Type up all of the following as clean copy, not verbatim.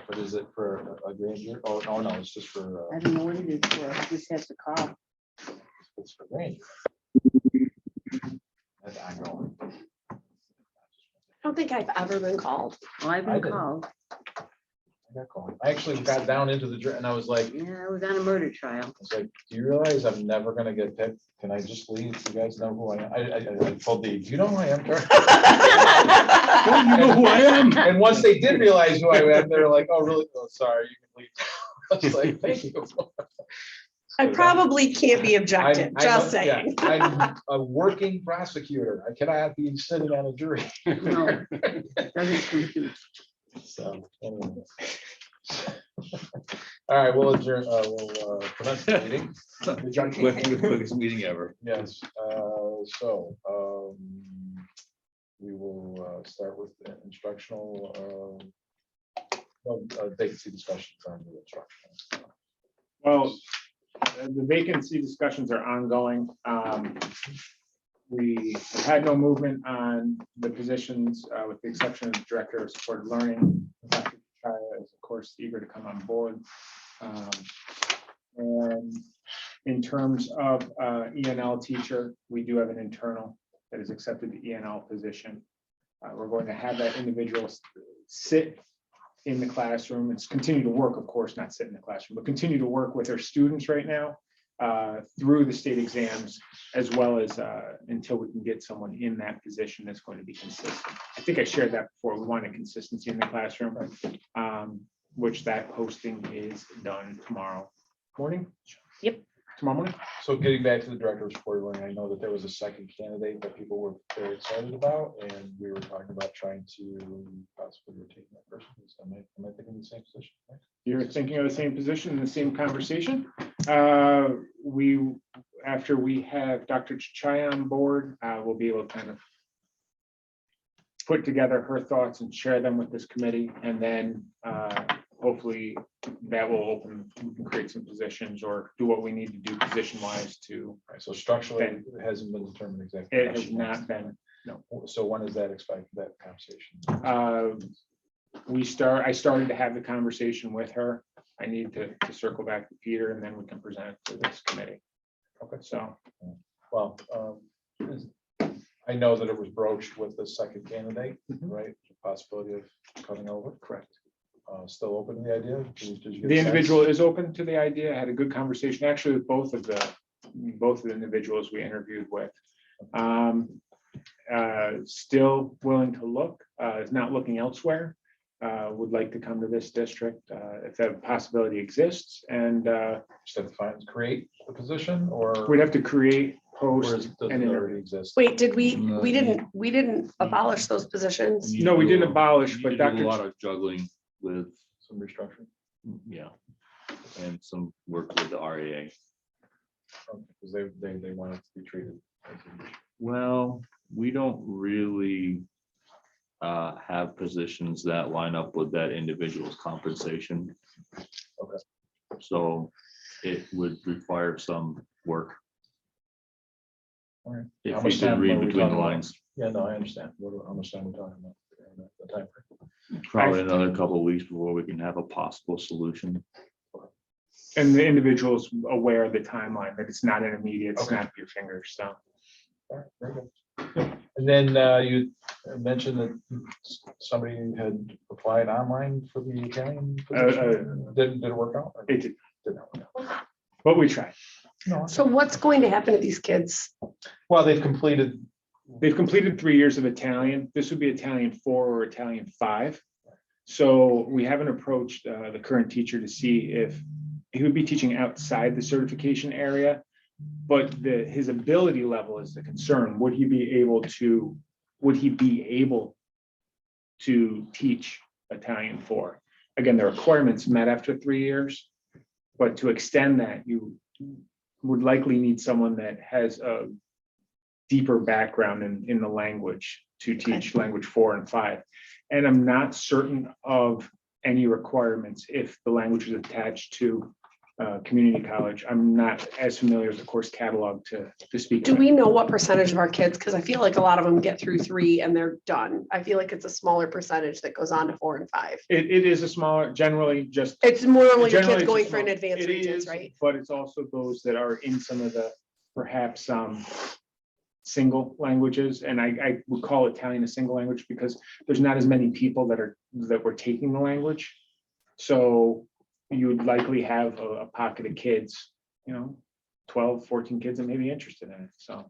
But is it for a grand year? Oh, no, no, it's just for, I don't know what it is for. He just has to call. it's for grand year. That's ongoing. I don't think I've ever been called. Well, I've I been didn't. called. I got called. I actually got down into the, and I was like, Yeah, I was on a murder trial. do you realize I'm never gonna get picked? Can I just leave? You guys know who I am? I told the, do you know who I am, Karen? Oh, you know who I am. And once they did realize who I am, they're like, oh, really? Oh, sorry, you can leave. I was like, thank you. I probably can't be objective, I just know- yeah, saying. I'm a working prosecutor. I cannot be sitting on a jury. No, doesn't compute. So, anyway. All right, we'll adjourn, we'll commence the meeting. The quickest meeting ever. Yes, we will start with the instructional, vacancy discussions on the instructional. Well, the vacancy discussions are ongoing. We have had no movement on the positions with the exception of the director of supported learning. Dr. Chaya is of course eager to come on board. And in terms of ENL teacher, we do have an internal that has accepted the ENL position. We're going to have that individual sit in the classroom. It's continue to work, of course, not sit in the classroom, but continue to work with our students right now through the state exams, as well as until we can get someone in that position that's going to be consistent. I think I shared that before. We wanted consistency in the classroom, which that posting is done tomorrow morning. Yep. Tomorrow morning. So getting back to the director of support learning, I know that there was a second candidate that people were very excited about, and we were talking about trying to possibly rotate that person. Am I thinking the same position? Right? You're thinking of the same position, the same conversation. After we have Dr. Chaya on board, we'll be able to kind of put together her thoughts and share them with this committee, and then hopefully that will open, we can create some positions or do what we need to do position wise to. Right, so structurally, it hasn't been determined exactly. It has not been. No. So when is that expected, that conversation? I started to have the conversation with her. I need to circle back to Peter, and then we can present it to this committee. Okay. So, Well, I know that it was broached with the second candidate, right? The possibility of cutting over. Correct. Still open to the idea? Did you get the a individual sense? is open to the idea. I had a good conversation actually with both of the individuals we interviewed with. Still willing to look, is not looking elsewhere. Would like to come to this district if that possibility exists, and Just have to find, create the position, or we'd have to create, or post, does it and already interview. exist? Wait, did we No, didn't abolish those positions? No, we didn't abolish, You but do Dr. a lot of juggling with, Some restructuring? yeah, and some work with the RAA. Because they want it to be treated. as a- Well, we don't really have positions that line up with that individual's compensation. Okay. So it would require some work. All right. If How you much could time are read we between the talking about? lines, Yeah, no, I understand. How much time are we talking about? The time frame? probably another couple of weeks before we can have a possible solution. and the individual's aware of the timeline, that it's not an immediate Okay. snap of your fingers, so. All right, very good. And then you mentioned that somebody had applied online for the Italian position. Did it work out? or It did, did not work out? but we tried. No. So what's going to happen to these kids? Well, they've completed. They've completed 3 years of Italian. This would be Italian 4 or Italian 5. So we haven't approached the current teacher to see if he would be teaching outside the certification area, but his ability level is the concern. Would he be able to teach Italian 4? Again, the requirements met after 3 years, but to extend that, you would likely need someone that has a deeper background in the language to teach language 4 and 5. And I'm not certain of any requirements if the language is attached to community college. I'm not as familiar with the course catalog to speak. Do to it. we know what percentage of our kids, because I feel like a lot of them get through 3 and they're done. I feel like it's a smaller percentage that goes on to 4 and 5. It is a smaller, generally just. It's more like generally kids it's a going for an small- advanced it regions, is, right? But it's also those that are in some of the perhaps single languages, and I would call Italian a single language because there's not as many people that were taking the language. So you would likely have a pocket of kids, 12, 14 kids that may be interested in it. So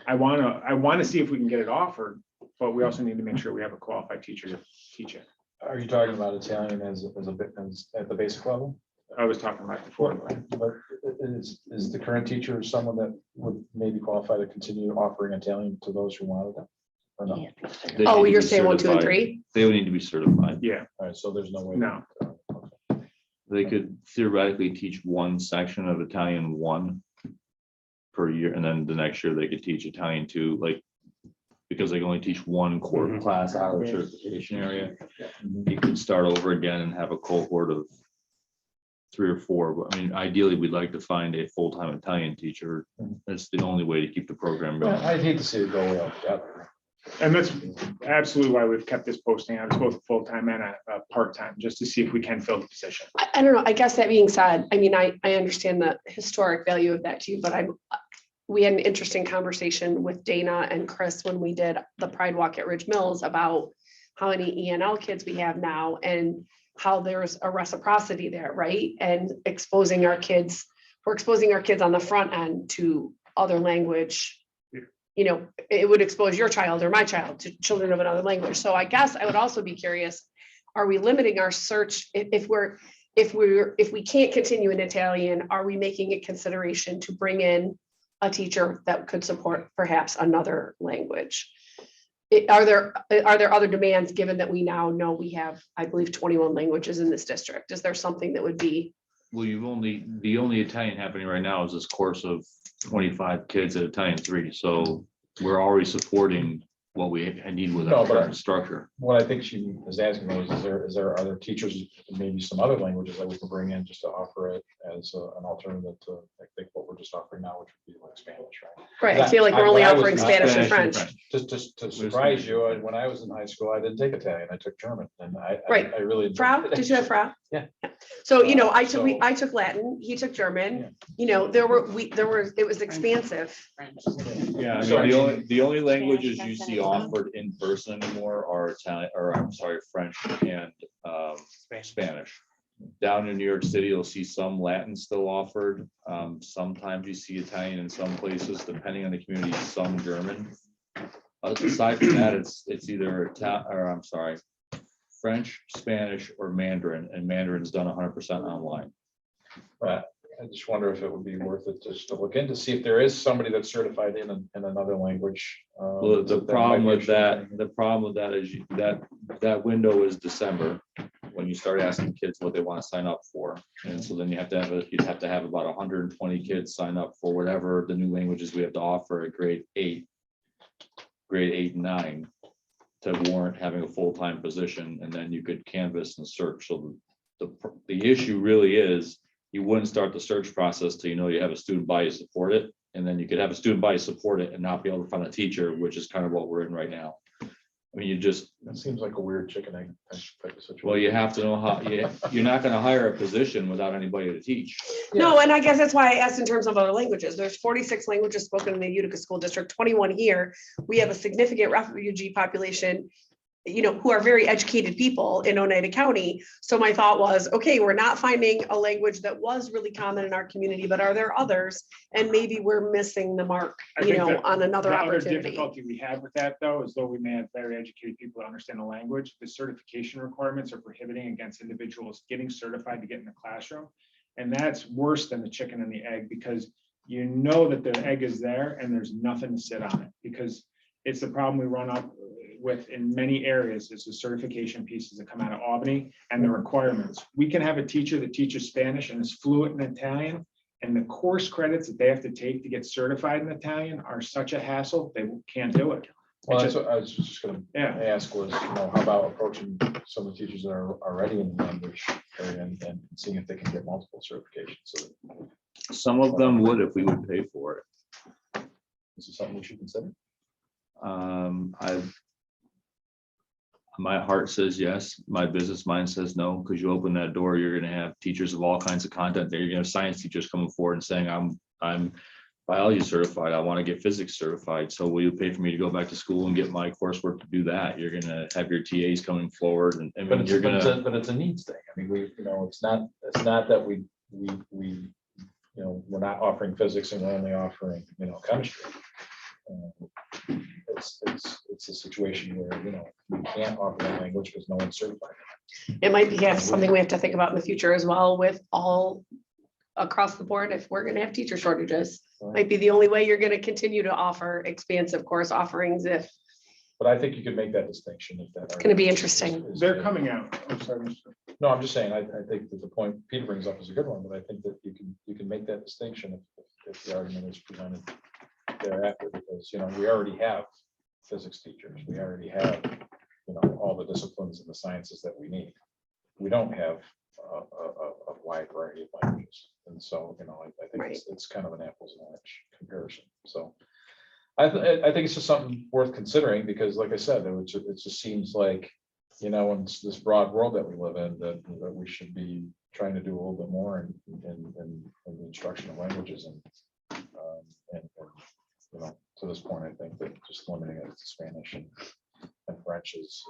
I want to see if we can get it offered, but we also need to make sure we have a qualified teacher to teach it. Are you talking about Italian as at the basic level? I was talking about before. But is the current teacher someone that would maybe qualify to continue offering Italian to those who wanted it? Or no? They Oh, need to you're be saying 1, 2, and certified. 3? They would need to be certified. Yeah, All right, so there's no way. no. They could theoretically teach one section of Italian 1 per year, and then the next year they could teach Italian 2, like, because they can only teach one core Mhm. class out of the certification area. Mhm. You could start over again and have a cohort of 3 or 4. But I mean, ideally, we'd like to find a full-time Italian teacher. Mhm. That's the only way to keep the program Yeah, going. I'd hate to see it go way altogether. And that's absolutely why we've kept this posting out. It's both full-time and a part-time, just to see if we can fill the position. I don't know. I guess that being said, I mean, I understand the historic value of that too, but we had an interesting conversation with Dana and Chris when we did the Pride Walk at Ridge Mills about how many ENL kids we have now and how there's a reciprocity there, right? And we're exposing our kids on the front end to other language. It would expose your child or my child to children of another language. So I guess I would also be curious, are we limiting our search if we can't continue in Italian, are we making a consideration to bring in a teacher that could support perhaps another language? Are there other demands, given that we now know we have, I believe, 21 languages in this district? Is there something that would be? Well, the only Italian happening right now is this course of 25 kids at Italian 3. So we're already supporting what we need with No, our but current structure. What I think she is asking though is there other teachers, maybe some other languages that we can bring in just to offer it as an alternative to, I think, what we're just offering now, which would be like Spanish, right? Right, I feel like we're only When I was offering not Spanish and Spanish and French. Just to surprise you, when I was in high school, I didn't take Italian, I took German, and I Right. really. enjoyed Frau, it. did you have Frau? Yeah. So, So- I took Latin, he took German, it was expansive. Yeah, I Sorry. mean, the only languages you see offered in person anymore are Italian, or I'm sorry, French and Spanish. Down in New York City, you'll see some Latin still offered. Sometimes you see Italian in some places, depending on the community, some German. Aside from that, it's either French, Spanish, or Mandarin, and Mandarin's done 100% online. But I just wonder if it would be worth it just to look into, see if there is somebody that's certified in another language. Well, the that problem might be with that, interesting. is that window is December, when you start asking kids what they want to sign up for. And so then you'd have to have about 120 kids sign up for whatever the new languages we have to offer at grade 8 and 9 to warrant having a full-time position, and then you could canvass and search. So the issue really is, you wouldn't start the search process till you have a student body to support it, and then you could have a student body support it and not be able to find a teacher, which is kind of what we're in right now. I mean, That seems like a weird chicken egg type of situation. well, you have to know how, you're not gonna hire a position without anybody to teach. No, and I guess that's why I asked in terms of other languages. There's 46 languages spoken in the Utica School District, 21 here. We have a significant refugee population, who are very educated people in Oneida County. So my thought was, okay, we're not finding a language that was really common in our community, but are there others? And maybe we're missing the mark, I think that on another The other opportunity. difficulty we have with that, though, is though we may have very educated people that understand the language, the certification requirements are prohibiting against individuals getting certified to get in the classroom. And that's worse than the chicken and the egg, because you know that the egg is there and there's nothing to sit on it, because it's the problem we run up with in many areas, is the certification pieces that come out of Albany and the requirements. We can have a teacher that teaches Spanish and is fluent in Italian, and the course credits that they have to take to get certified in Italian are such a hassle, they can't do it. Well, It's that's what I was just gonna Yeah. ask was, how about approaching some of the teachers that are already in the language area and seeing if they can get multiple certifications. So Some of them would if we would pay for it. this is something we should consider. My heart says yes, my business mind says no, because you open that door, you're gonna have teachers of all kinds of content there. You're gonna have science teachers coming forward and saying, I'm biology certified, I want to get physics certified. So will you pay for me to go back to school and get my coursework to do that? You're gonna have your TAs coming forward and I But mean, it's, you're but gonna. it's a needs thing. I mean, it's not that we, we're not offering physics and we're only offering, chemistry. It's a situation where, we can't offer that language because no one's certified. It might be something we have to think about in the future as well with all across the board. If we're gonna have teacher shortages, might be the only way you're gonna continue to offer expansive course offerings if But I think you could make that distinction if that. Gonna be interesting. They're coming out. I'm sorry, Mr. No, I'm just saying, I think that the point Peter brings up is a good one, but I think that you can make that distinction if the argument is presented thereafter, because, we already have physics teachers, we already have, all the disciplines and the sciences that we need. We don't have a wide variety of languages, and so, I think it's kind of an apples and orange comparison, so. I think it's just something worth considering, because like I said, it just seems like, in this broad world that we live in, that we should be trying to do a little bit more in the instruction of languages and to this point, I think that just limiting it to Spanish and French is,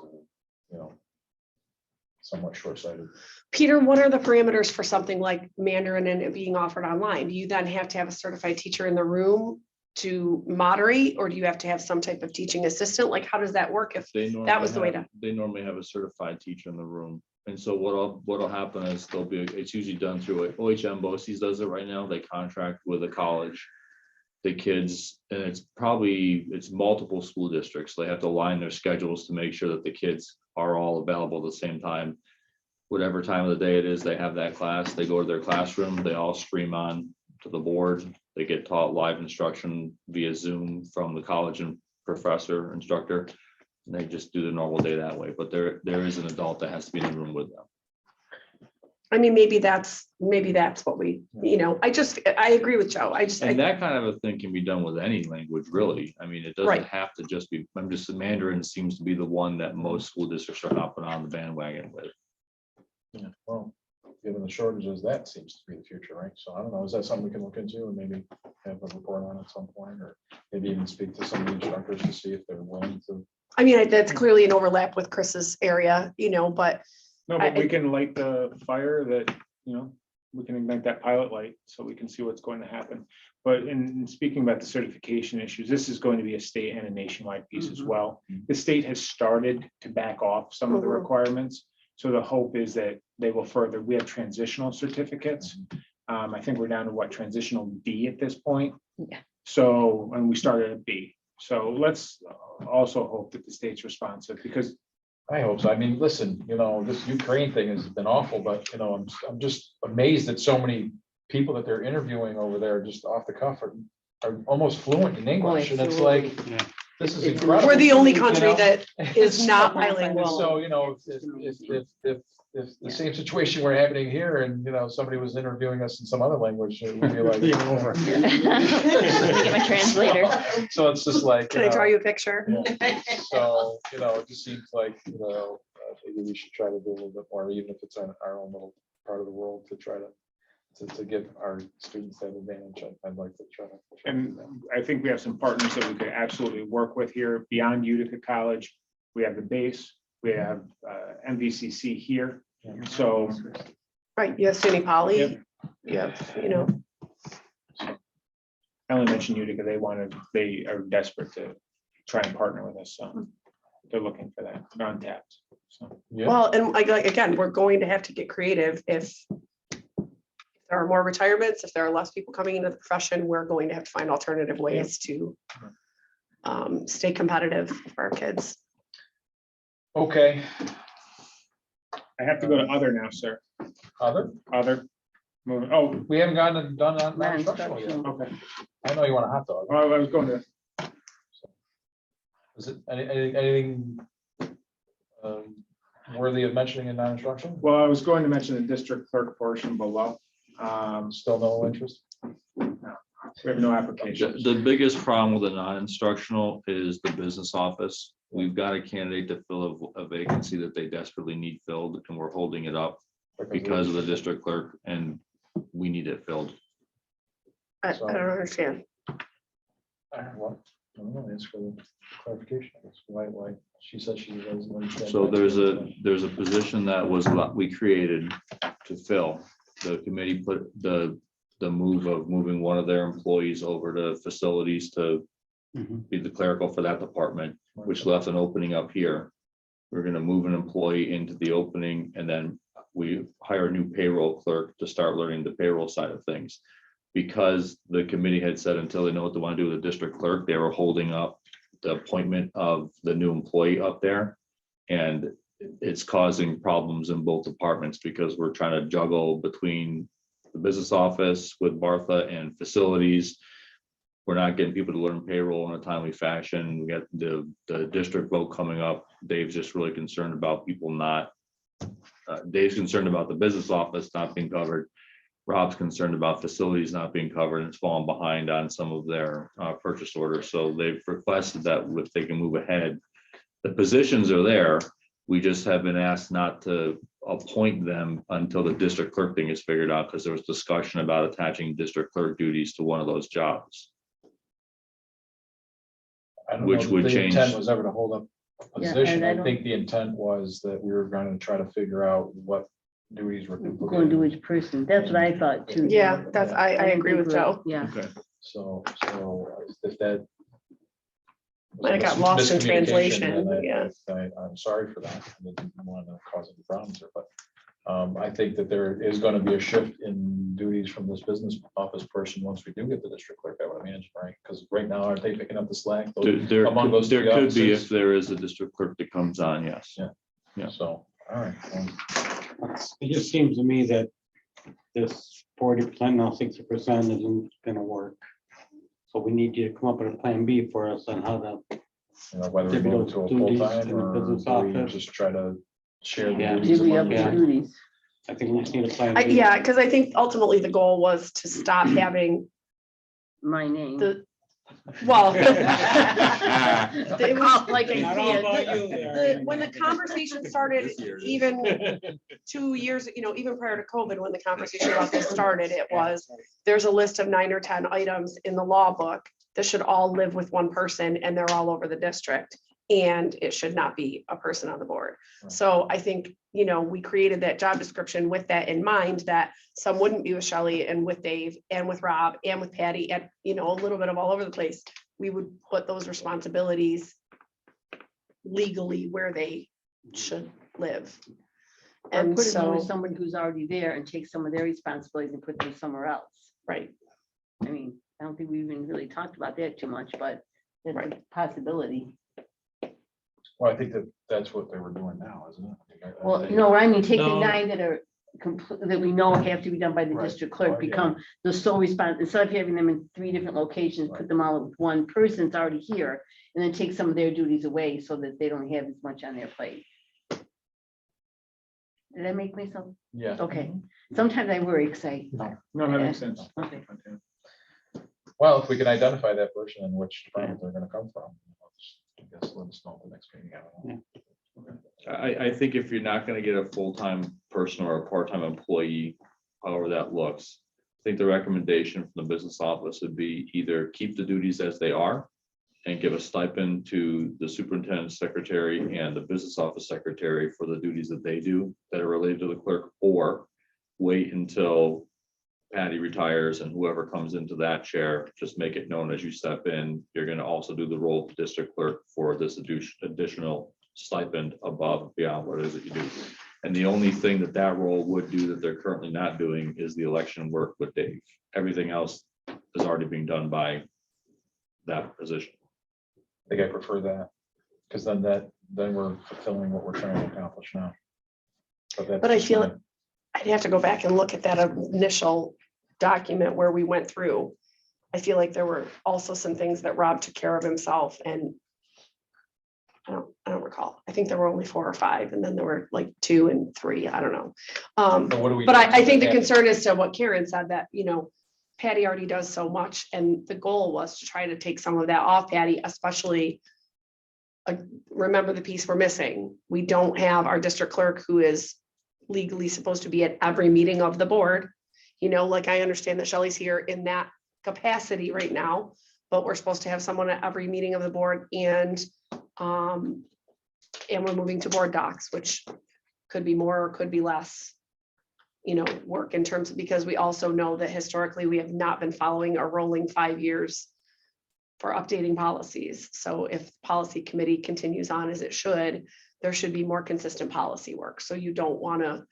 somewhat short-sighted. Peter, what are the parameters for something like Mandarin and it being offered online? Do you then have to have a certified teacher in the room to moderate, or do you have to have some type of teaching assistant? Like, how does that work if that was the way to? They normally have a certified teacher in the room. And so what'll happen is it's usually done through OHM BOCES does it right now. They contract with a college. The kids, and it's multiple school districts. They have to align their schedules to make sure that the kids are all available at the same time. Whatever time of the day it is, they have that class, they go to their classroom, they all stream on to the board. They get taught live instruction via Zoom from the college and professor, instructor. And they just do the normal day that way, but there is an adult that has to be in the room with them. I mean, maybe that's what we, I agree with Joe. And that kind of a thing can be done with any language, really. I mean, it doesn't Right. have to just be, Mandarin seems to be the one that most school districts are hopping on the bandwagon with. Yeah, well, given the shortages, that seems to be the future, right? So I don't know, is that something we can look into and maybe have a report on at some point, or maybe even speak to some of the instructors to see if they're willing to? I mean, that's clearly an overlap with Chris's area, but No, but we can light the fire that, we can ignite that pilot light so we can see what's going to happen. But in speaking about the certification issues, this is going to be a state and a nationwide piece as well. The state has started to back off some of the requirements. So the hope is that they will further, we have transitional certificates. I think we're down to transitional D at this point. Yeah. So, and we started at B. So let's also hope that the state's responsive, because I hope so. I mean, listen, this Ukraine thing has been awful, but, I'm just amazed that so many people that they're interviewing over there just off the cuff are almost fluent in English. And it's like, this is incredible. we're the only country that is It's not so- bilingual. So, if the same situation were happening here and, somebody was interviewing us in some other language, it would be like. Get my translator. So it's just like. Can I draw you a picture? Yeah. So, it just seems like, maybe we should try to do a little bit more, even if it's on our own little part of the world, to try to give our students that advantage. I'd like to try to. and I think we have some partners that we could absolutely work with here beyond Utica College. We have the base, we have MVCC here. So Right, you have SUNY Poly, Yep. you have, I only mentioned Utica, they are desperate to try and partner with us. So they're looking for that, they're untapped. So Yeah. well, and like, again, we're going to have to get creative if there are more retirements, if there are less people coming into the profession, we're going to have to find alternative ways to stay competitive for our kids. Okay. I have to go to other now, sir. Other, Moving. Oh, we haven't gotten done on Non-instructional. non-instructional yet. okay. I know you want a hot dog. Oh, I was going to, Is it anything worthy of mentioning in non-instruction? Well, I was going to mention the district clerk portion below. Still no interest? We have no applications. The biggest problem with the non-instructional is the business office. We've got a candidate to fill a vacancy that they desperately need filled, and we're holding it up because of the district clerk, and we need it filled. I don't understand. What? I don't know, it's for the clarification. I guess. Why? She said she doesn't understand. So there's a position that we created to fill. The committee put the move of moving one of their employees over to facilities to be the clerical for that department, which left an opening up here. We're gonna move an employee into the opening, and then we hire a new payroll clerk to start learning the payroll side of things. Because the committee had said until they know what they want to do with the district clerk, they were holding up the appointment of the new employee up there. And it's causing problems in both departments because we're trying to juggle between the business office with Martha and facilities. We're not getting people to learn payroll in a timely fashion. We got the district vote coming up. Dave's just really concerned about people not, Dave's concerned about the business office not being covered. Rob's concerned about facilities not being covered, and it's fallen behind on some of their purchase orders. So they've requested that if they can move ahead. The positions are there. We just have been asked not to appoint them until the district clerk thing is figured out, because there was discussion about attaching district clerk duties to one of those jobs. I don't know which that would the change- intent was ever to hold up a Yeah, position. and I I don't- think the intent was that we were going to try to figure out what duties were We're going to duplicated. each person. That's what I thought too. Yeah, that's, I didn't agree think with we- Joe. Yeah. Okay. So if that. Might have got lost in miscommunication, translation, then yeah. I'm sorry for that. I didn't want to cause any problems here, but I think that there is going to be a shift in duties from this business office person once we do get the district clerk, I would imagine, right? Because right now, aren't they picking up the slack? There Among those there three could be offices? if there is a district clerk that comes on, yes. Yeah. So, all right. It just seems to me that this 40%, now 60% isn't gonna work. So we need you to come up with a plan B for us on how to, You know, whether we Divvy move those to a duties full-time in the or business do we office. just try to share the Yeah. duties. Divvy up among the Yeah. the- duties. I think we just need a plan. B. Yeah, because I think ultimately the goal was to stop having My name. the, well. It was like, Not all about you there. when the conversation started, even 2 years, even prior to COVID, when the conversation about this started, it was, there's a list of 9 or 10 items in the law book that should all live with one person, and they're all over the district. And it should not be a person on the board. Right. So I think, we created that job description with that in mind, that some wouldn't be with Shelley and with Dave and with Rob and with Patty and, a little bit of all over the place. We would put those responsibilities legally where they should live. Or And put it in with so, someone who's already there and take some of their responsibilities and put them somewhere else. right, I mean, I don't think we even really talked about that too much, but it's a Right. possibility. Well, I think that's what they were doing now, isn't it? Well, no, I mean, take the No. 9 that are that we know have to be done by the Right. district Oh, clerk, yeah. become the sole response, instead of having them in 3 different locations, put them all with one person that's already here. And then take some of their duties away so that they don't have as much on their plate. Did I make myself? Yeah. Okay. Sometimes I worry because No, that makes sense. okay. Well, if we can identify that person and which department they're gonna come from, I guess let us know at the next meeting. I don't know. I think if you're not gonna get a full-time person or a part-time employee, however that looks, I think the recommendation from the business office would be either keep the duties as they are and give a stipend to the superintendent secretary and the business office secretary for the duties that they do that are related to the clerk, or wait until Patty retires and whoever comes into that chair, just make it known as you step in, you're gonna also do the role of district clerk for this additional stipend above and beyond what it is that you do. And the only thing that role would do that they're currently not doing is the election work with Dave. Everything else is already being done by that position. I think I prefer that, because then we're fulfilling what we're trying to accomplish now. that's But I just feel my- it- I'd have to go back and look at that initial document where we went through. I feel like there were also some things that Rob took care of himself, and I don't recall. I think there were only 4 or 5, and then there were like 2 and 3. I don't know. But what do we But do I so think the that concern is to what Karen said, that, Patty already does so much, and the goal was to try to take some of that off Patty, especially. Remember the piece we're missing. We don't have our district clerk who is legally supposed to be at every meeting of the board. Like I understand that Shelley's here in that capacity right now, but we're supposed to have someone at every meeting of the board, and we're moving to board docs, which could be more or could be less, work in terms of, because we also know that historically we have not been following a rolling 5 years for updating policies. So if policy committee continues on as it should, there should be more consistent policy work. So you don't want to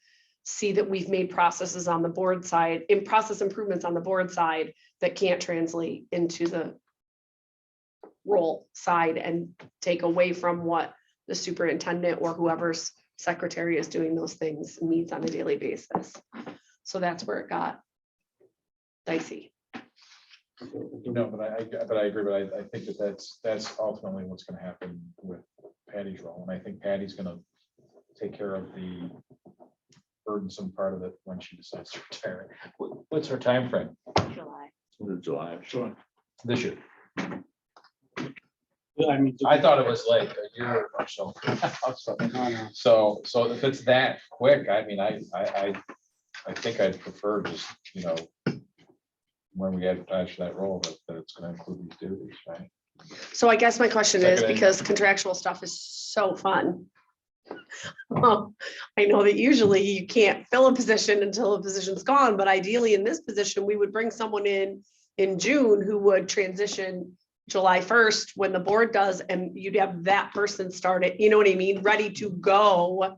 see that we've made processes on the board side, in process improvements on the board side that can't translate into the role side and take away from what the superintendent or whoever's secretary is doing those things needs on a daily basis. So that's where it got dicey. No, but I agree, but I think that's ultimately what's gonna happen with Patty's role, and I think Patty's gonna take care of the burdensome part of it when she decides to retire. What's her time frame July. July. Sure. this year? I mean, I thought it was like a year or so. no. So if it's that quick, I mean, I think I'd prefer just, when we advertise for that role, that it's gonna include these duties, right? So I guess my question is, Second. because contractual stuff is so fun. I know that usually you can't fill a position until a position's gone, but ideally in this position, we would bring someone in June who would transition July 1st when the board does, and you'd have that person started, you know what I mean, ready to go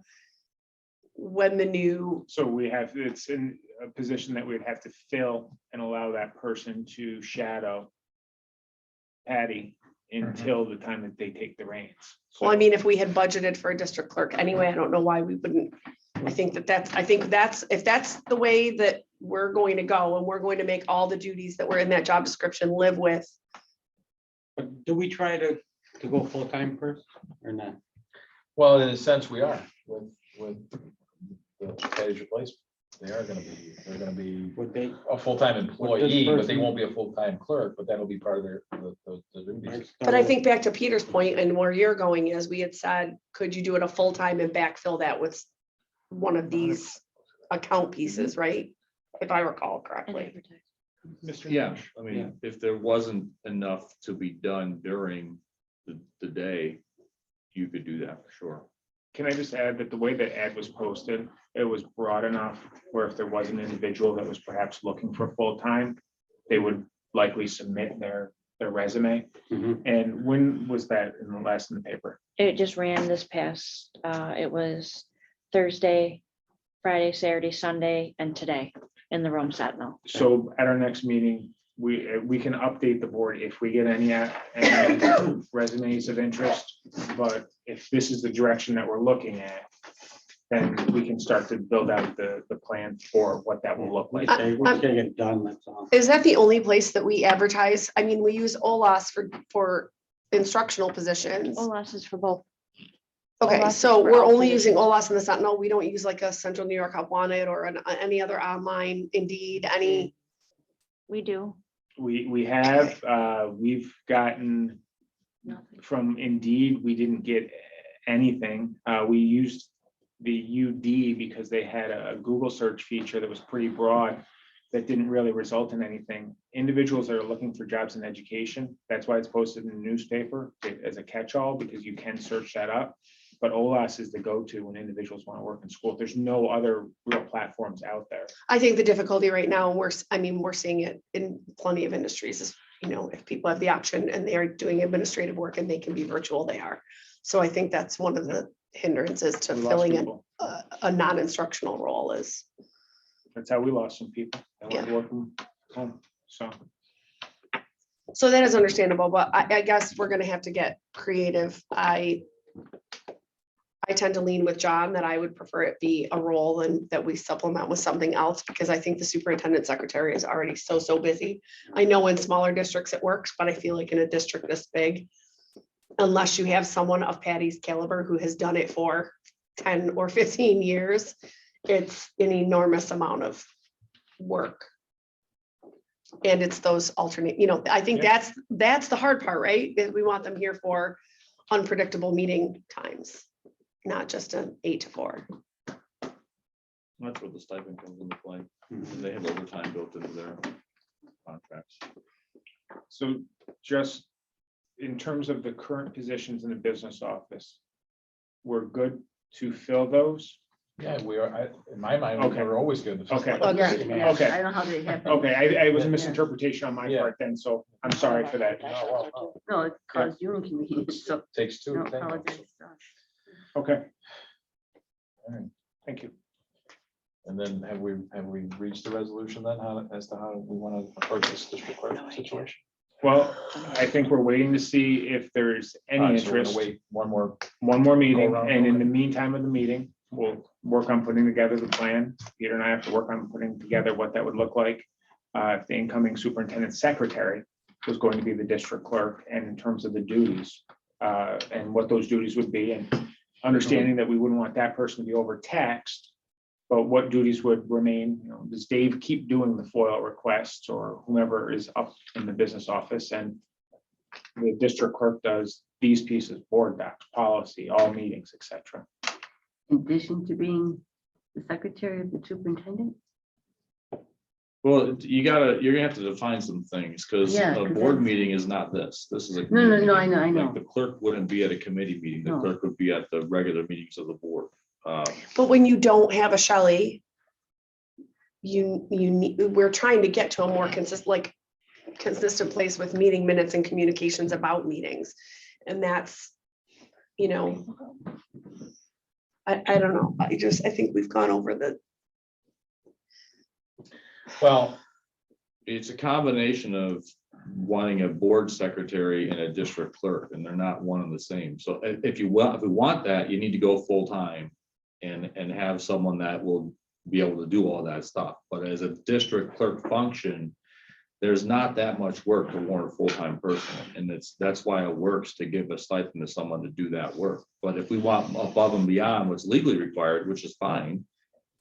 when the new. So it's in a position that we'd have to fill and allow that person to shadow Patty until the time that they take the reins. Well, I mean, if we had budgeted for a district clerk anyway, I don't know why we wouldn't. I think if that's the way that we're going to go, and we're going to make all the duties that were in that job description live with. But do we try to go full-time first or not? Well, in a sense, we are with the Patty's replacement. They're gonna be Would they? a full-time employee, but they person- won't be a full-time clerk, but that'll be part of the duties. But I think back to Peter's point and where you're going is, we had said, could you do it a full-time and backfill that with one of these account pieces, right? If I recall correctly. Mr. Yeah, Nash? I mean, if there wasn't enough to be done during the day, you could do that for sure. Can I just add that the way that ad was posted, it was broad enough where if there was an individual that was perhaps looking for full-time, they would likely submit their resume. Mhm. And when was that in the last in the paper? It just ran this past, it was Thursday, Friday, Saturday, Sunday, and today in the Rome Sentinel. So at our next meeting, we can update the board if we get any resumes of interest. But if this is the direction that we're looking at, then we can start to build out the plan for what that will look like. We're gonna get it done, that's all. Is that the only place that we advertise? I mean, we use OLAS for instructional positions. OLAS is for both. Okay, OLAS is so for we're all only using positions. OLAS in the Sentinel. We don't use like a Central New York Help Wanted or any other online, Indeed, any. We do. We've gotten Nothing. from Indeed, we didn't get anything. We used the UD because they had a Google search feature that was pretty broad that didn't really result in anything. Individuals that are looking for jobs in education, that's why it's posted in the newspaper as a catch-all, because you can search that up. But OLAS is the go-to when individuals want to work in school. There's no other real platforms out there. I think the difficulty right now, we're seeing it in plenty of industries is, if people have the option and they are doing administrative work and they can be virtual, they are. So I think that's one of the hindrances to We lost filling in people. a non-instructional role is. That's how we lost some people. They went Yeah. working home. So that is understandable, but I guess we're gonna have to get creative. I tend to lean with John that I would prefer it be a role and that we supplement with something else, because I think the superintendent secretary is already so busy. I know in smaller districts it works, but I feel like in a district this big, unless you have someone of Patty's caliber who has done it for 10 or 15 years, it's an enormous amount of work. And it's those alternate, I think that's the hard part, right? Is we want them here for unpredictable meeting times, not just an 8 to 4. That's where the stipend comes into play. They have overtime built into their contracts. So just in terms of the current positions in the business office, we're good to fill those? Yeah, we are, in my mind, Okay. we're always good. Okay. Agreed, yeah. Okay. I don't know how they happen. Okay, I was a misinterpretation on my Yeah. part then, so I'm sorry for that. No, it caused you inconvenience, so. Takes two. No, to tango. apologize. Okay, All right. thank you. And then have we reached the resolution then, as to how we want to approach this district clerk situation? Well, I think we're waiting to see if there's All any right, so we're gonna interest. wait one more. One more meeting, Go around, and in okay. the meantime of the meeting, we'll work on putting together the plan. Peter and I have to work on putting together what that would look like. If the incoming superintendent secretary was going to be the district clerk, and in terms of the duties, and what those duties would be, and understanding that we wouldn't want that person to be overtaxed, but what duties would remain, does Dave keep doing the FOIL requests, or whomever is up in the business office, and the district clerk does these pieces, board docs, policy, all meetings, etc. In addition to being the secretary of the superintendent? Well, you're gonna have to define some things, because Yeah, a 'cause board that's- meeting is not this. This is a. No, committee I meeting. know. Like, the clerk wouldn't be at a committee meeting. The No. clerk would be at the regular meetings of the board. But when you don't have a Shelley, we're trying to get to a more consistent place with meeting minutes and communications about meetings. And that's, I don't know. I think we've gone over the, Well, It's a combination of wanting a board secretary and a district clerk, and they're not one and the same. So if we want that, you need to go full-time and have someone that will be able to do all that stuff. But as a district clerk function, there's not that much work to warrant a full-time person. And that's why it works to give a stipend to someone to do that work. But if we want above and beyond what's legally required, which is fine,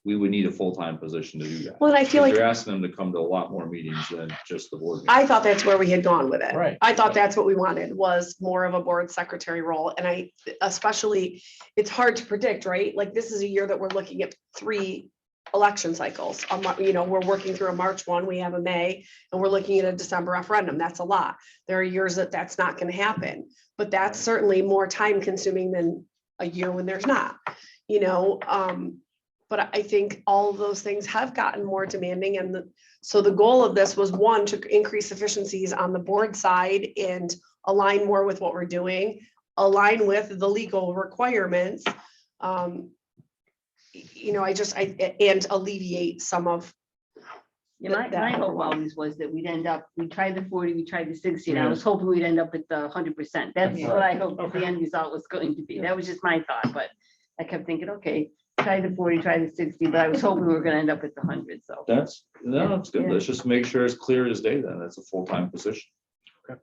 we would need a full-time position to do that. well, and I feel like, You're asking them to come to a lot more meetings than just the board. meeting. I thought that's where we had gone with it. right. I thought that's what we wanted, was more of a board secretary role. And especially, it's hard to predict, right? Like, this is a year that we're looking at 3 election cycles. We're working through a March one, we have a May, and we're looking at a December referendum. That's a lot. There are years that's not going to happen, but that's certainly more time consuming than a year when there's not, but I think all of those things have gotten more demanding. And so the goal of this was, one, to increase efficiencies on the board side and align more with what we're doing, align with the legal requirements. And alleviate some of. My hope always was that we tried the 40, we tried the 60, and I was hoping we'd end up at the 100%. That's what I hoped the end result was going to be. That was just my thought, but I kept thinking, okay, try the 40, try the 60, but I was hoping we were gonna end up at the 100, so. That's good. Yeah. Let's just make sure it's clear as day then. That's a full-time position. That's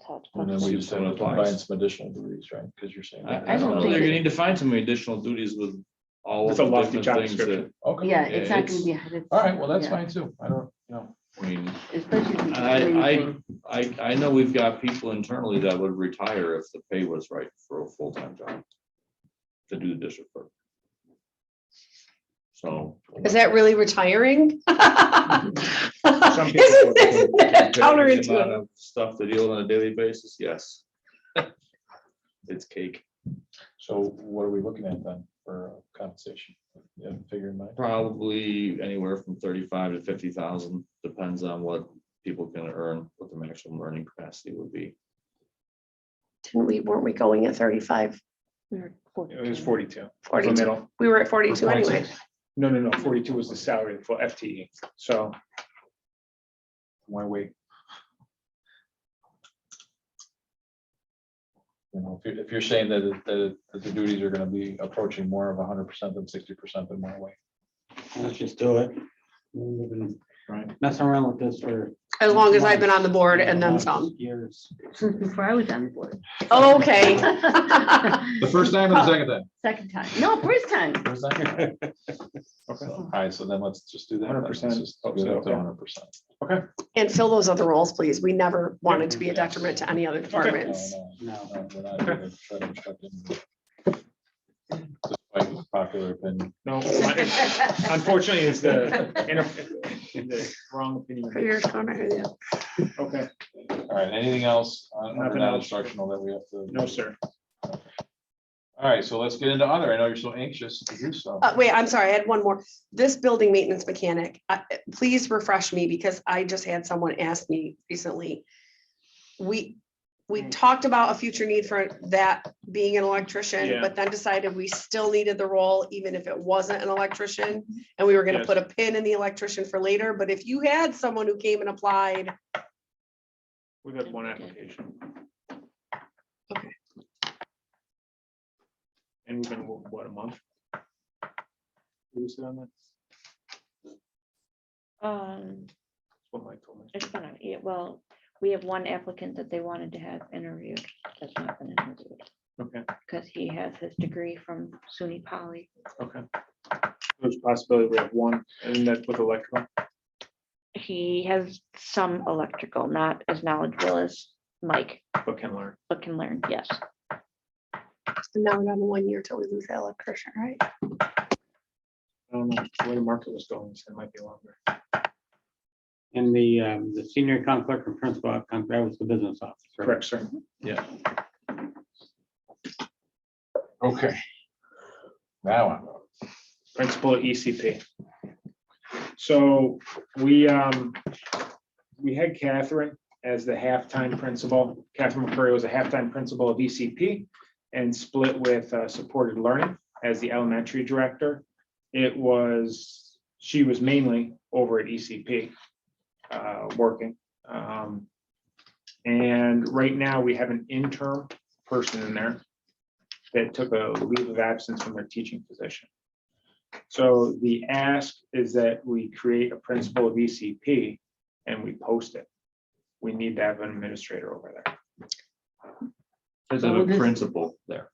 how it's And then supposed we to just have to combine some additional duties, right? Because you're saying. I I don't don't know. think They're it- gonna need to find some additional duties with all of It's a the lofty different job things that, description. Okay. Yeah, it's not gonna it's- be. All right, well, that's yeah. fine too. I don't, I mean, Especially. if we do anything. I know we've got people internally that would retire if the pay was right for a full-time job to do the district work. So. Is that really retiring? Isn't Some people- that The amount counterintuitive? of stuff to deal on a daily basis, yes. It's cake. So what are we looking at then for compensation? You have a figure in mind? Probably anywhere from 35 to 50,000, depends on what people can earn, what the maximum earning capacity would be. Weren't we going at 35, It was 42. 42? Middle. We were at 42 anyway. No, 42 was the salary for FTE, so. Why wait? If you're saying that the duties are gonna be approaching more of 100% than 60%, then why wait? Let's just do it. We've been messing around with this for. As long as I've been on the board and then months, some. Years. Since before I was on the board. Oh, okay. The first time or the second time? Second time. No, first time. First time? Okay. All right, so then let's just do that. 100%. Let's just go to Okay. 100%. And fill those other roles, please. We never wanted to be a detriment to any other No, departments. No. no, we're not gonna try to instruct them. Despite the popular opinion. No, unfortunately, it's the wrong opinion. Okay, All right, anything else on Nothing that else. instructional that we have to? no, sir. All right, so let's get into other. I know you're so anxious to do so. Wait, I'm sorry, I had one more. This building maintenance mechanic, please refresh me because I just had someone ask me recently. We talked about a future need for that being an electrician, Yeah. but then decided we still needed the role, even if it wasn't an electrician. And we were gonna Yes. put a pin in the electrician for later, but if you had someone who came and applied, We've had one application. Okay. And we've been, what, a month? Did we sit on that? That's What Mike told me. it's gonna, yeah, well, we have one applicant that they wanted to have interviewed, that's not been interviewed, Okay, because he has his degree from SUNY Poly. okay. There's a possibility we have one, and that's with electrical. He has some electrical, not as knowledgeable as Mike, But can learn. but can learn, yes. so now we're down to 1 year till we lose that electrician, right? I don't know, the way the market was going, so it might be longer. And the senior account clerk and principal account, that was the business officer. Correct, sir. Yeah. Okay. Now I'm. Principal at ECP. So we had Catherine as the halftime principal. Catherine McCurry was a halftime principal of ECP and split with supported learning as the elementary director. She was mainly over at ECP working. And right now we have an interim person in there that took a leave of absence from their teaching position. So the ask is that we create a principal of ECP and we post it. We need to have an administrator over there. There's So a this- principal there.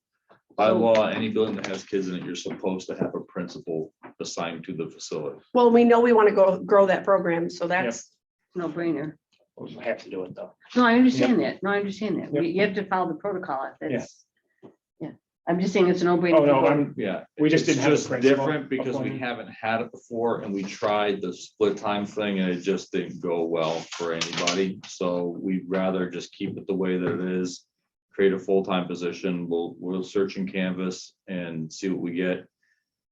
By law, any building that has kids in it, you're supposed to have a principal assigned to the facility. Well, we know we want to grow that program, so that's, No brainer. We have to do it though. No, I understand that. No, I understand that. Yep. You have to follow the protocol. That's, yeah. I'm just saying it's a no-brainer. Oh, no, to go. I'm, Yeah. We just it's didn't have a principal different because we appointed. haven't had it before and we tried the split time thing and it just didn't go well for anybody. So we'd rather just keep it the way that it is. Create a full-time position. We'll search and canvas and see what we get.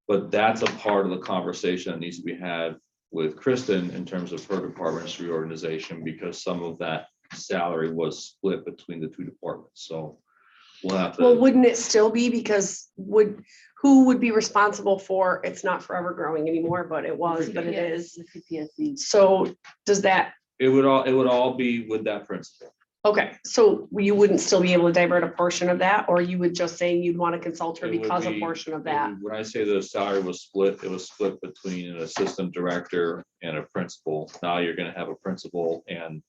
But that's a part of the conversation that needs to be had with Kristen in terms of her department's reorganization, because some of that salary was split between the two departments. So we'll have well, to, wouldn't it still be because who would be responsible for, it's not forever growing anymore, but it was, but it is. The CPSD. So does that, it would all be with that principal. okay, so you wouldn't still be able to divert a portion of that, or you would just say you'd want to consult her It would because a be- portion of it that? would- When I say the salary was split, it was split between an assistant director and a principal. Now you're gonna have a principal and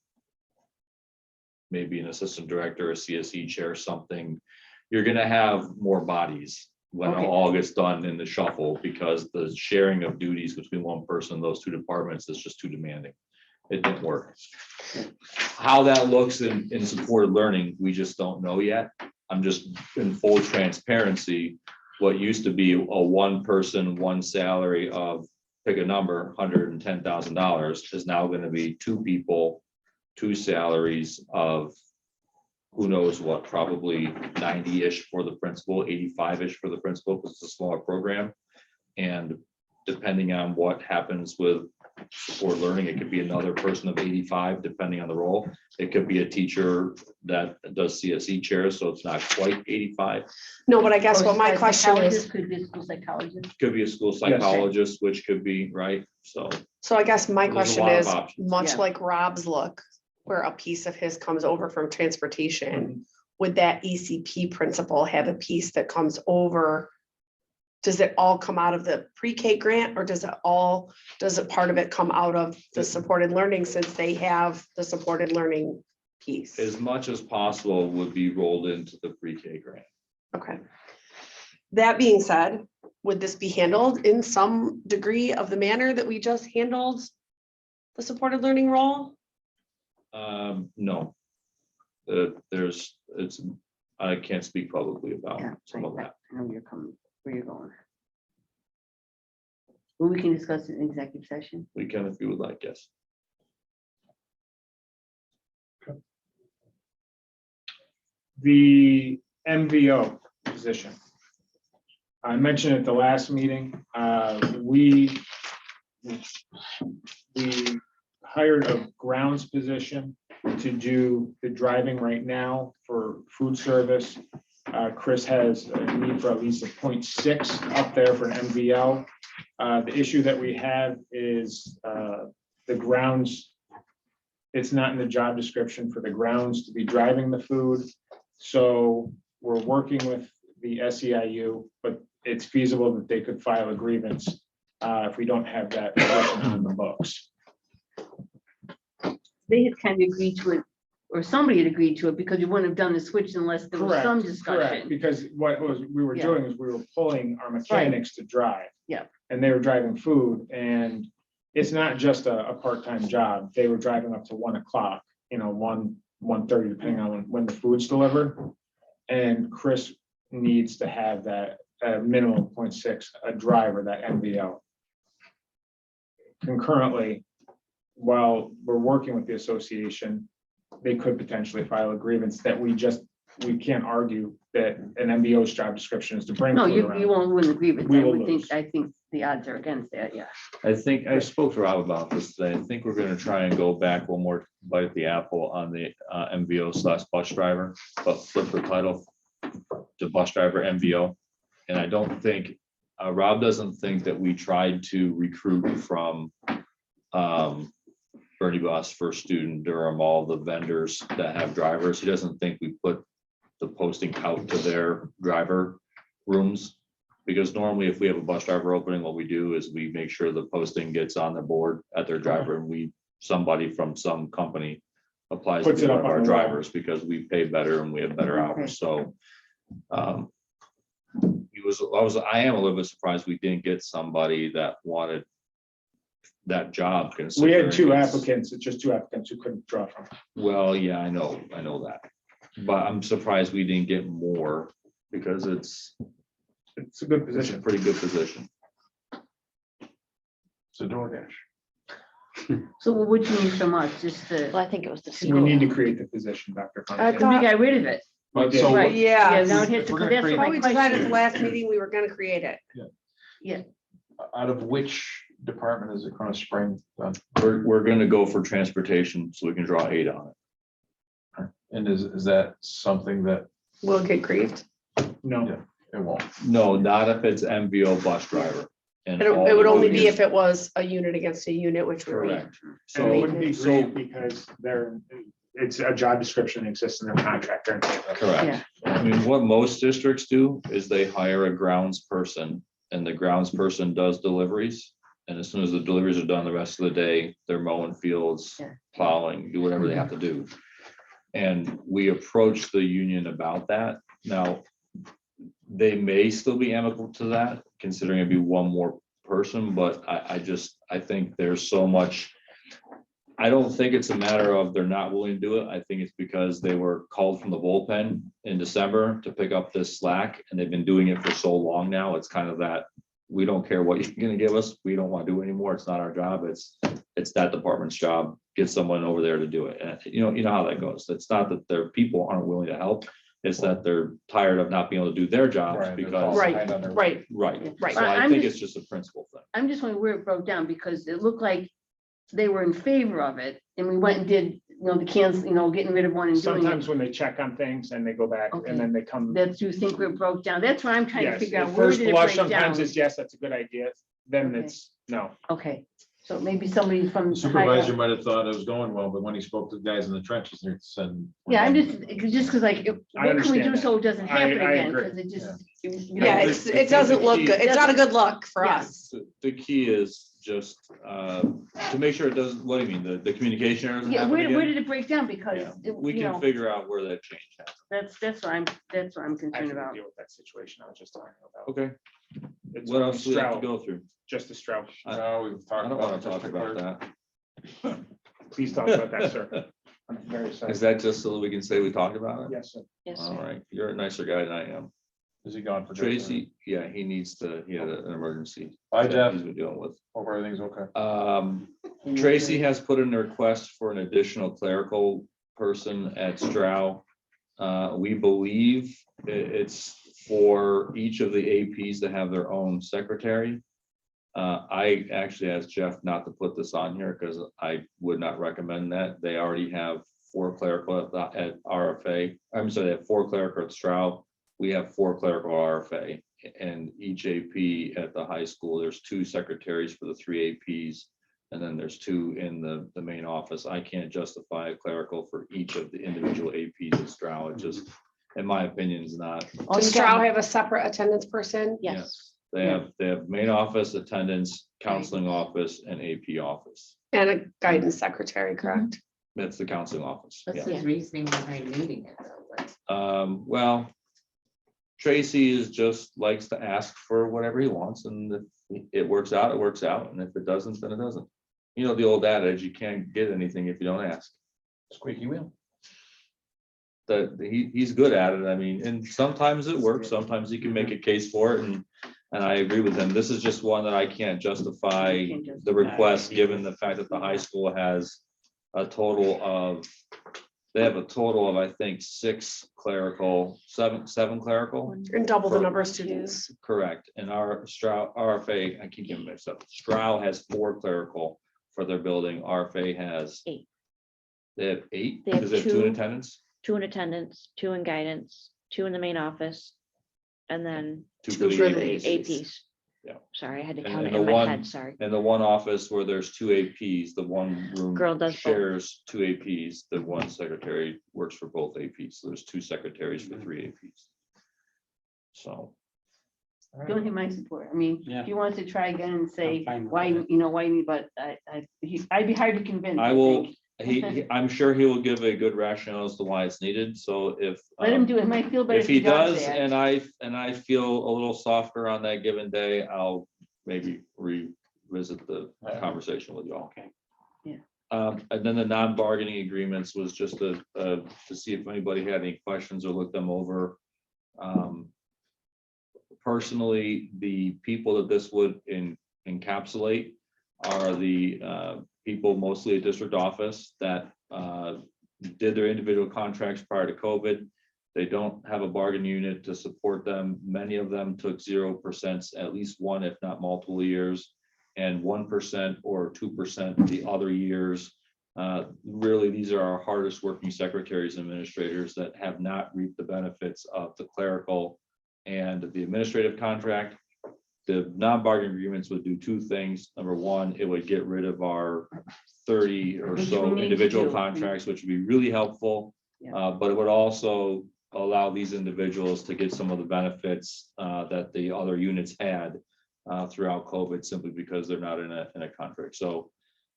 maybe an assistant director, a CSE chair, something. You're gonna have more bodies when it Okay. all gets done in the shuffle, because the sharing of duties between one person in those two departments is just too demanding. It didn't work. How that looks in supported learning, we just don't know yet. I'm just in full transparency. What used to be a one person, one salary of, pick a number, $110,000 is now gonna be two people, two salaries of who knows what, probably 90-ish for the principal, 85-ish for the principal, because it's a smaller program. And depending on what happens with support learning, it could be another person of 85, depending on the role. It could be a teacher that does CSE chairs, so it's not quite 85. No, but I guess Or what my a question psychologist, is, could be a school psychologist. Could be a school psychologist, which could be, right? So so I guess my There's a question lot of is, options. much Yeah. like Rob's look, where a piece of his comes over from transportation, Mhm. would that ECP principal have a piece that comes over does it all come out of the pre-K grant, or does it part of it come out of the supported learning, since they have the supported learning piece? As much as possible would be rolled into the pre-K grant. Okay. That being said, would this be handled in some degree of the manner that we just handled the supported learning role? No. I can't speak publicly about Yeah, some of right, that. I know you're coming, where you're going. Well, we can discuss it in executive session. We can if you would like, yes. The MVO position. I mentioned at the last meeting, we hired a grounds position to do the driving right now for food service. Chris has a need for at least a 0.6 up there for an MVL. The issue that we have is the grounds. It's not in the job description for the grounds to be driving the food. So we're working with the SEIU, but it's feasible that they could file a grievance if we don't have that position on the books. They had kind of agreed to it, or somebody had agreed to it, because you wouldn't have done the switch unless there was some Correct, discussion. because we were Yeah. doing is we were pulling our mechanics to drive. Yeah. And they were driving food, and it's not just a part-time job. They were driving up to 1 o'clock, 1:30, depending on when the food's delivered. And Chris needs to have that minimum 0.6, a driver, that MVL. Concurrently, while we're working with the association, they could potentially file a grievance that we can't argue that an MVO's job description is to bring No, food you around. wouldn't agree with We that. will lose. I think the odds are against that, yeah. I think I spoke to Rob about this today. I think we're gonna try and go back one more bite at the apple on the MVO/bus driver, but flip the title to bus driver MVO. And I don't think, Rob doesn't think that we tried to recruit from Bernie Bus, First Student, Durham, all the vendors that have drivers. He doesn't think we put the posting out to their driver rooms. Because normally if we have a bus driver opening, what we do is we make sure the posting gets on the board at their driver, and somebody from some company applies to Puts be it one up of on our the wall. drivers because we pay better and we have better Okay. hours, so. I am a little bit surprised we didn't get somebody that wanted that job. We had considering two it's- applicants, it's just two applicants who couldn't draw from. Well, yeah, I know that, but I'm surprised we didn't get more because it's It's a good a position. pretty good position. So DoorDash. So what you need from us, just Well, to, I think it was the We school. need to create the position, Dr. I Fontaine. thought- we got rid of it. But Yeah. so Right. Yeah, now Yeah. it has If to we're come, gonna that's create- what How we my decided at the question. last meeting, we were gonna create it. out of which department is it gonna spring? We're gonna go for transportation so we can draw 8 on it. And is that something that Will it get grieved? No, Yeah. it won't? No, not if it's MVO bus driver. And all It would the only be unions- if it was a unit against a unit, which would be. Correct. and it So, wouldn't be great because it's a job description that exists in their contract. They're entitled to it. correct. I mean, what most districts do is they hire a grounds person and the grounds person does deliveries. And as soon as the deliveries are done, the rest of the day, they're mowing fields, Yeah. plowing, do whatever they have to do. And we approached the union about that. Now, they may still be amicable to that, considering it'd be one more person, but I think there's so much. I don't think it's a matter of they're not willing to do it. I think it's because they were called from the bullpen in December to pick up this slack, and they've been doing it for so long now. It's kind of that, we don't care what you're gonna give us. We don't want to do it anymore. It's not our job. It's that department's job. Get someone over there to do it. And you know how that goes. It's not that their people aren't willing to help. It's that they're tired of not being able to do their jobs Right, they're because. Right, behind on their- right. Right. Right. So I I'm think just- it's just a principle thing. I'm just wondering where it broke down, because it looked like they were in favor of it, and we went and did, the cans, getting rid of one and doing Sometimes it. when they check on things and they go back Okay. and then they come. That you think where it broke down, that's why I'm trying to Yes, figure out at where first did it blush, break down? sometimes it's yes, that's a good idea. Then Okay. it's no. Okay, So maybe somebody from. The supervisor might have thought it was going well, but when he spoke to the guys in the trenches, they said. Yeah, I'm just because like, I what can we understand do that. so it doesn't I- happen I again? agree. Because it just. you know, Yeah, it doesn't look good. It's not a good look for Yeah. us. The key is just to make sure it doesn't, what do you mean, the communication errors Yeah, happen where again? did it break down? Because, Yeah, we you can know, figure out where that change happened. that's what I'm I concerned have to about. deal with that situation I was just talking about. Okay, It's what only else do we have to Stroud, go through? just a Stroud. No, we've I talked don't want about. to talk about that. Please talk about that, sir. I'm very sorry. Is that just so that we can say we talked about it? Yes, sir. Yes, All sir. right, you're a nicer guy than I am. Is he gone for? good? Tracy, yeah, he had an emergency. Bye, that Jeff. He's been dealing with. Hope everything's okay. Tracy has put in a request for an additional clerical person at Stroud. We believe it's for each of the APs to have their own secretary. I actually asked Jeff not to put this on here because I would not recommend that. They already have 4 clerical at RFA. I'm sorry, they have 4 clerical at Stroud. We have 4 clerical RFA, and each AP at the high school, there's 2 secretaries for the 3 APs. And then there's 2 in the main office. I can't justify a clerical for each of the individual APs at Stroud. It just, in my opinion, is not. Does Stroud have a separate attendance person? Yes, They have main office, attendance, counseling office, and AP office. And a guidance secretary, correct? That's the counseling office. What's Yeah. his reasoning behind needing it? Well, Tracy is just likes to ask for whatever he wants, and if it works out, it works out, and if it doesn't, then it doesn't. You know, the old adage, you can't get anything if you don't ask. Squeaky wheel. He's good at it. I mean, and sometimes it works, sometimes he can make a case for it, and I agree with him. This is just one that I can't justify the request, given the fact that the high school has a total of, they have a total of, I think, 6 clerical, seven clerical. And double the For- number of students. Correct. And our Stroud, RFA, I keep getting mixed up. Stroud has 4 clerical for their building. RFA has 8. They have 8? They have Does it have 2 in 2. attendance? 2 in attendance, 2 in guidance, 2 in the main office, and then 2 Two for the APs. APs. Yeah. Sorry, I had to And- count and it in the my one- head, sorry. And the one office where there's 2 APs, the one room Girl does both. shares 2 APs, the one secretary works for both APs. So there's 2 secretaries for 3 APs. So, The only thing my support, I mean, Yeah. if you want to try again and say, I'm fine with why, that. you know, why me, but I'd be hard to convince. I will, think. I'm sure he will give a good rationale as to why it's needed. So if. Let him do it. It might feel better If he does, that. and I feel a little softer on that given day, I'll maybe revisit the conversation with you all. Okay. And then the non-bargaining agreements was just to see if anybody had any questions or look them over. Personally, the people that this would encapsulate are the people mostly at district office that did their individual contracts prior to COVID. They don't have a bargain unit to support them. Many of them took 0%, at least one, if not multiple years, and 1% or 2% the other years. Really, these are our hardest working secretaries and administrators that have not reaped the benefits of the clerical and the administrative contract. The non-bargaining agreements would do 2 things. Number one, it would get rid of our 30 or Which so we need to individual do. contracts, which would be really helpful. Yeah. But it would also allow these individuals to get some of the benefits that the other units had throughout COVID, simply because they're not in a contract. So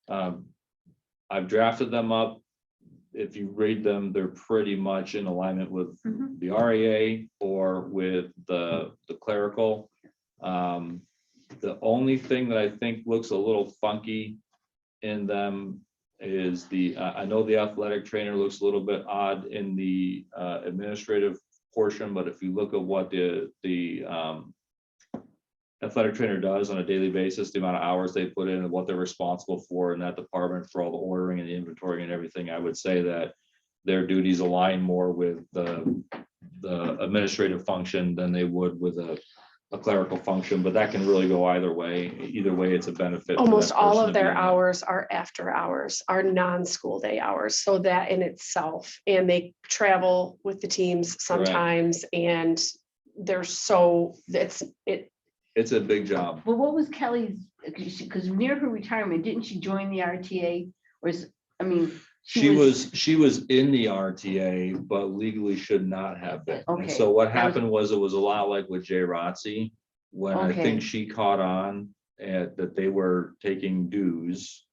I've drafted them up. If you read them, they're pretty much in alignment with Mhm. the RAA or with the clerical. The only thing that I think looks a little funky in them is I know the athletic trainer looks a little bit odd in the administrative portion, but if you look at what the athletic trainer does on a daily basis, the amount of hours they put in and what they're responsible for in that department for all the ordering and the inventory and everything, I would say that their duties align more with the administrative function than they would with a clerical function, but that can really go either way. Either way, it's a benefit. for Almost that all person of to be their in that. hours are after hours, are non-school day hours. So that in itself, and they travel with the teams sometimes, and they're so, It's a big job. But what was Kelly's, because near her retirement, didn't she join the RTA? Or is, I mean. She was in the RTA, but legally should not have been. And Okay, so what that was- happened was it was a lot like with Jay Rotzi, when I Okay. think she caught on that they were taking dues.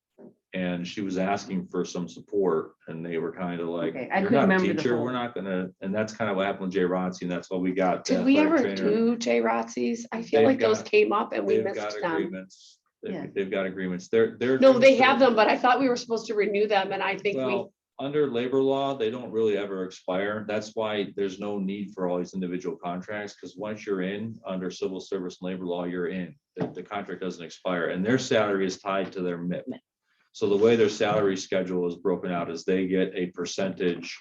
And she was asking for some support and they were kind of like, Okay, I you're couldn't not a remember the teacher, whole- we're not gonna, and that's kind of what happened with Jay Rotzi, and that's why we got. the Did we athletic ever trainer. do J Rotzi's? I feel They've like those got- came up and we They've missed got them. agreements. Yeah. They've got agreements. They're. No, they have them, but I thought we were supposed to renew them and I think we, Well, under labor law, they don't really ever expire. That's why there's no need for all these individual contracts, because once you're in, under civil service and labor law, you're in. The contract doesn't expire, and their salary is tied to their MIP. So the way their salary schedule is broken out is they get a percentage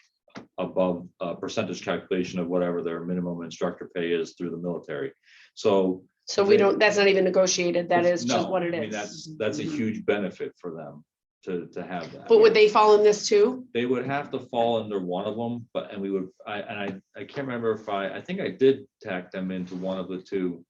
above a percentage calculation of whatever their minimum instructor pay is through the military. So so we don't, that's not even negotiated. That it's- is just no, what it I mean, is. that's a huge benefit for them to have that. But would they fall in this too? They would have to fall under one of them, but, and we would, I can't remember if I think I did tack them into one of the two.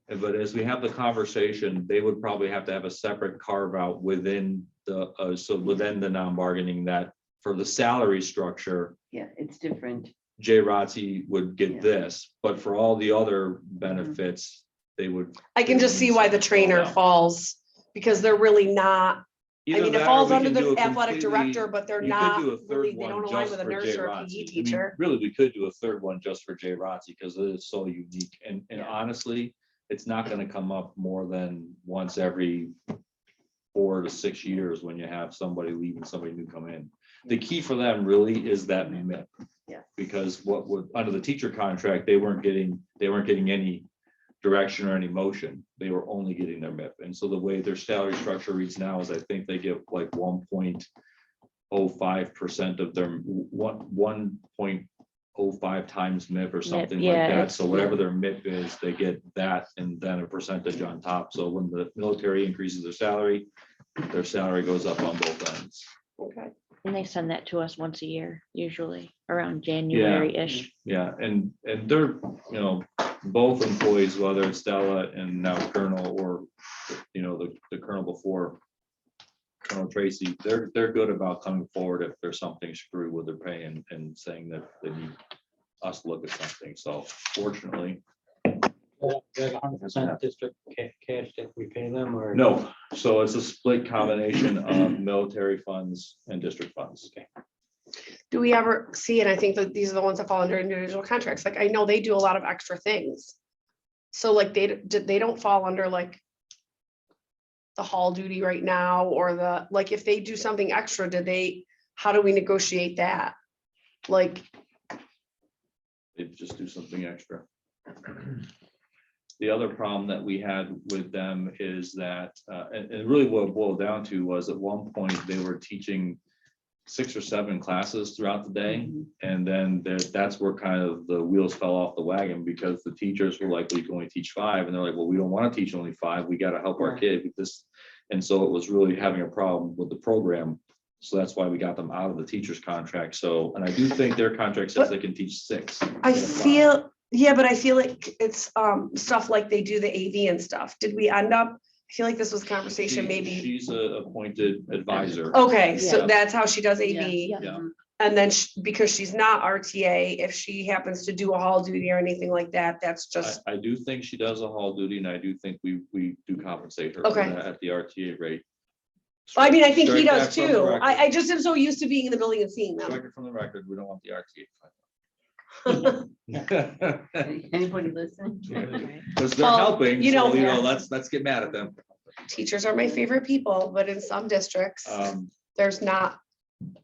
But as we have the conversation, they would probably have to have a separate carve out within the, so within the non-bargaining, that for the salary structure, Yeah, it's different. Jay Rotzi would Yeah. get this, but for all the other benefits, they would. I can just see why the trainer falls, because they're really not, I Either mean, it that or falls we under can the do a athletic completely- director, but they're you could not, do a third really, they one don't align just with a for nurse Jay or a Rotzi. I PE mean, teacher. really, we could do a third one just for Jay Rotzi because it is so unique. And Yeah. honestly, it's not gonna come up more than once every 4 to 6 years when you have somebody leaving, somebody new come in. The key for them really is that MIP. Yeah. Because what would, under the teacher contract, they weren't getting any direction or any motion. They were only getting their MIP. And so the way their salary structure reads now is I think they get like 1.05% of their 1.05 times MIP or something yeah, like that. it's- So whatever their MIP is, they get that and then a percentage on top. So when the military increases their salary goes up on both ends. Okay. And they send that to us once a year, usually around January-ish. Yeah, and they're, both employees, whether it's Stella and now Colonel or, the Colonel before Colonel Tracy, they're good about coming forward if there's something screwed with their pay and saying that they need us to look at something. So fortunately, That 100% district cash that we pay them or? no. So it's a split combination of military funds and district funds. Do we ever see, and I think that these are the ones that fall under individual contracts, like I know they do a lot of extra things. So like they don't fall under like the hall duty right now, or like if they do something extra, how do we negotiate that? Like, They just do something extra. The other problem that we had with them is that, and really what it boiled down to was at one point they were teaching 6 or 7 classes throughout the day. And then that's where kind of the wheels fell off the wagon because the teachers were like, we can only teach 5. And they're like, well, we don't want to teach only 5. We got to help our kid with this. And so it was really having a problem with the program. So that's why we got them out of the teacher's contract. So, and I do think their contract says they can teach 6. I feel, yeah, but I feel like it's stuff like they do the AV and stuff. Did we end up, I feel like this was a conversation maybe. She's a appointed advisor. Okay, so Yeah. that's how she does AV. Yeah. And then because she's not RTA, if she happens to do a hall duty or anything like that, that's just, I do think she does a hall duty and I do think we do compensate her for Okay. that at the RTA rate. I mean, I think he Strike does that from the too. record. I just am so used to being in the building and seeing them. Strike it from the record. We don't want the RTA. Anybody listening? Because they're Well, helping, you know- so let's get mad at them. Teachers are my favorite people, but in some districts, there's not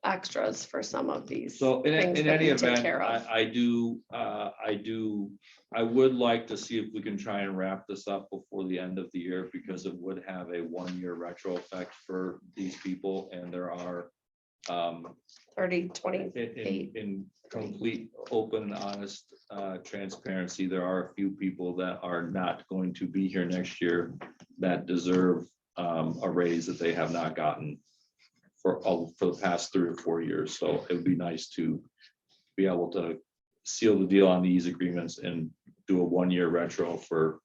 extras for some of these. So things in that any we take event, care of. I would like to see if we can try and wrap this up before the end of the year because it would have a 1-year retro effect for these people and there are 30, 28. in complete, open, honest transparency, there are a few people that are not going to be here next year that deserve a raise that they have not gotten for the past 3 or 4 years. So it would be nice to be able to seal the deal on these agreements and do a 1-year retro for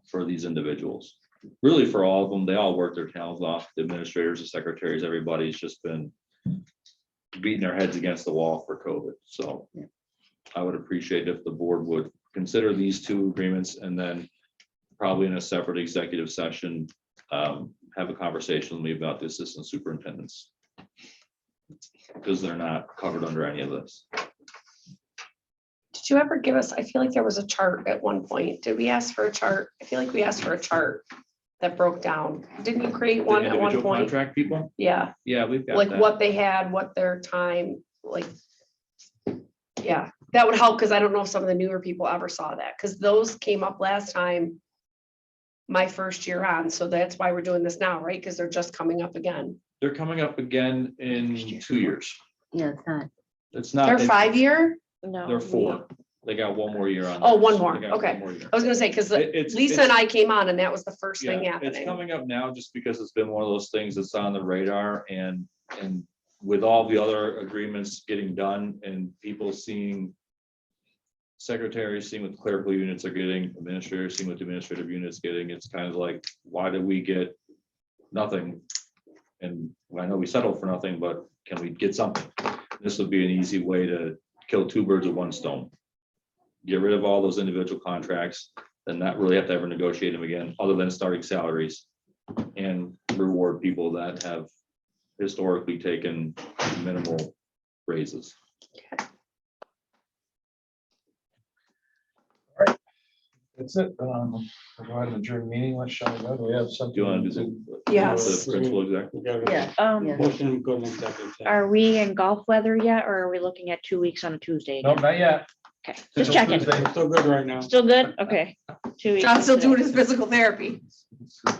for these individuals. Really for all of them, they all work their tails off, the administrators, the secretaries, everybody's just been beating their heads against the wall for COVID, so. Yeah. I would appreciate if the board would consider these two agreements and then probably in a separate executive session, have a conversation with me about the assistant superintendents. Because they're not covered under any of this. Did you ever give us, I feel like there was a chart at one point. Did we ask for a chart? I feel like we asked for a chart that broke down. Didn't you create The one at one individual point? contract people, Yeah, yeah, we've got like that. what they had, what their time, like. Yeah, that would help, because I don't know if some of the newer people ever saw that, because those came up last time. My first year on, so that's why we're doing this now, right? Because they're just coming up again. They're coming up again in 2 years. Yeah, it's not. It's not. They're it's- 5-year? No. They're 4. They got one more year on. Oh, theirs. one more, They got okay. one more year. I was gonna say, because It's- Lisa and it's- I came on and that was the first thing Yeah, it's happening. coming up now just because it's been one of those things that's on the radar and with all the other agreements getting done and people seeing secretaries seeing what the clerical units are getting, administrators seeing what the administrative units getting, it's kind of like, why did we get nothing? And I know we settled for nothing, but can we get something? This would be an easy way to kill 2 birds with 1 stone. Get rid of all those individual contracts, then not really have to ever negotiate them again, other than starting salaries. And reward people that have historically taken minimal raises. That's it. We'll go ahead and adjourn meeting. Let's shall we go? Do we have something? Do you want to do Yes. the principal exec? We got a Yeah. Um, motion to go into executive session. are we in golf weather yet, or are we looking at 2 weeks on a Tuesday? No, again? not yet. Okay, Until just checking. Tuesday. Still good right now. Still good? Okay. 2 weeks. John's still today. doing his physical therapy.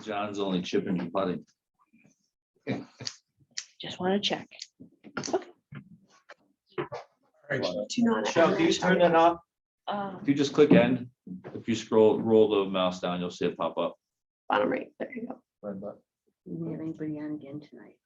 John's only chipping and putting. Just want to check. Do you know how to Michelle, end can you that? turn that off? If you just click end, if you roll the mouse down, you'll see it pop up. Bottom right, there you go. Right, but- Do we have anybody on again tonight?